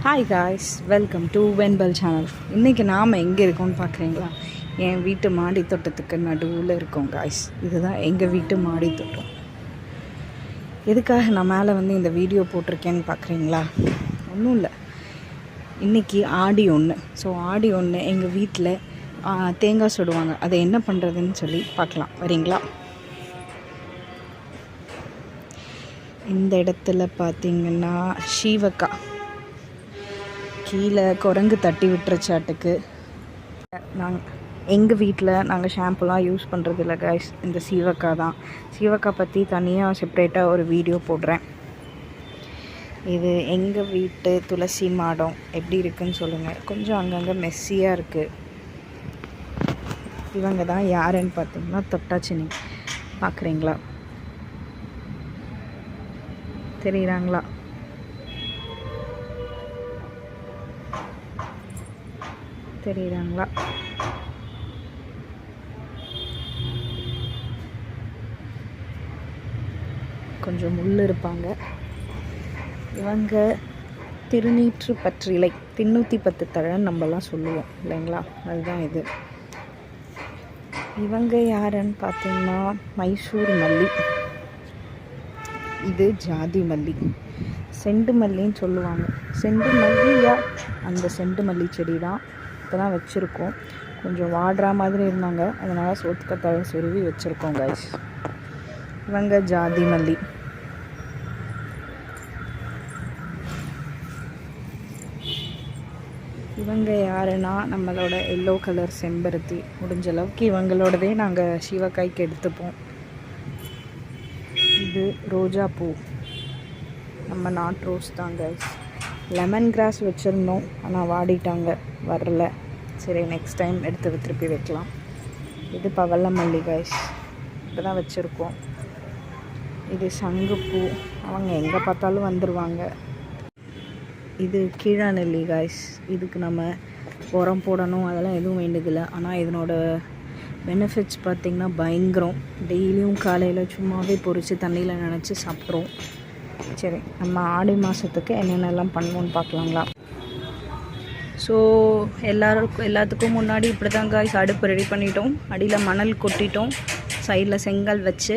Hi guys, welcome to Venpal channel. இன்றைக்கி நாம் எங்கே இருக்கோம்னு பார்க்குறீங்களா? என் வீட்டு மாடி தோட்டத்துக்கு நடுவில் இருக்கோம் காய்ஸ். இதுதான் எங்கள் வீட்டு மாடி தோட்டம். எதுக்காக நான் மேலே இந்த வீடியோ போட்டிருக்கேன்னு பார்க்குறீங்களா? ஒன்றும் இல்லை, இன்றைக்கி ஆடி 1. ஸோ ஆடி 1 எங்கள் வீட்டில் தேங்காய் சுடுவாங்க. அதை என்ன பண்ணுறதுன்னு சொல்லி பார்க்கலாம், வரீங்களா? இந்த இடத்துல பார்த்திங்கன்னா சீவக்காய் கீழே குரங்கு தட்டி விட்டுருச்சாட்டுக்கு. எங்கள் வீட்டில் நாங்கள் ஷாம்புலாம் யூஸ் பண்ணுறது இல்லை கைஸ், இந்த சீவக்காய் தான். சீவக்காய் பற்றி தனியாக செப்ரேட்டாக ஒரு வீடியோ போடுறேன். இது எங்கள் வீட்டு துளசி மாடம். எப்படி இருக்குன்னு சொல்லுங்கள். கொஞ்சம் அங்கங்கே மெஸ்ஸியாக இருக்குது. இவங்க தான் யாருன்னு பார்த்தீங்கன்னா தொட்டாச்சினி. பார்க்குறீங்களா? தெரியுறாங்களா? தெரியுறாங்களா? கொஞ்சம் முள் இருப்பாங்க. இவங்க திருநீற்று பற்றிலை, 310 தழன்னு நம்மலாம் சொல்லுவோம் இல்லைங்களா? அதுதான் இது. இவங்க யாருன்னு பார்த்தீங்கன்னா மைசூர் மல்லி. இது ஜாதி மல்லி, செண்டு மல்லின்னு சொல்லுவாங்க. செண்டு மல்லியா, அந்த செண்டு மல்லி செடி தான் இப்போ தான் வச்சுருக்கோம். கொஞ்சம் வாடுற மாதிரி இருந்தாங்க, அதனால் சோத்துக்கத்தாழை சொருவி வச்சுருக்கோம் கைஸ். இவங்க ஜாதி மல்லி. இவங்க யாருன்னா நம்மளோட எல்லோ கலர் செம்பருத்தி. முடிஞ்ச அளவுக்கு இவங்களோடதே நாங்கள் சிவக்காய்க்கு எடுத்துப்போம். இது ரோஜா பூ, நம்ம நாட் ரோஸ் தான் கைஸ். லெமன் கிராஸ் வச்சுருந்தோம், ஆனால் வாடிட்டாங்க, வரல. சரி, நெக்ஸ்ட் டைம் எடுத்து திருப்பி வைக்கலாம். இது பவளமல்லி கைஸ், இப்போ தான் வச்சுருக்கோம். இது சங்குப்பூ, அவங்க எங்கே பார்த்தாலும் வந்துடுவாங்க. இது கீழாநெல்லி கைஸ். இதுக்கு நம்ம உரம் போடணும் அதெல்லாம் எதுவும் வேண்டியதில்லை. ஆனால் இதனோட பெனிஃபிட்ஸ் பார்த்திங்கன்னா பயங்கரம். டெய்லியும் காலையில் சும்மாவே பொரித்து தண்ணியில் நினச்சி சாப்பிட்றோம். சரி, நம்ம ஆடி மாதத்துக்கு என்னென்னலாம் பண்ணுவோன்னு பார்க்கலாங்களா? ஸோ எல்லாத்துக்கும் முன்னாடி இப்படி தான் காய்ஸ் அடுப்பு ரெடி பண்ணிட்டோம். அடியில் மணல் கொட்டிட்டோம், சைடில் செங்கல் வச்சு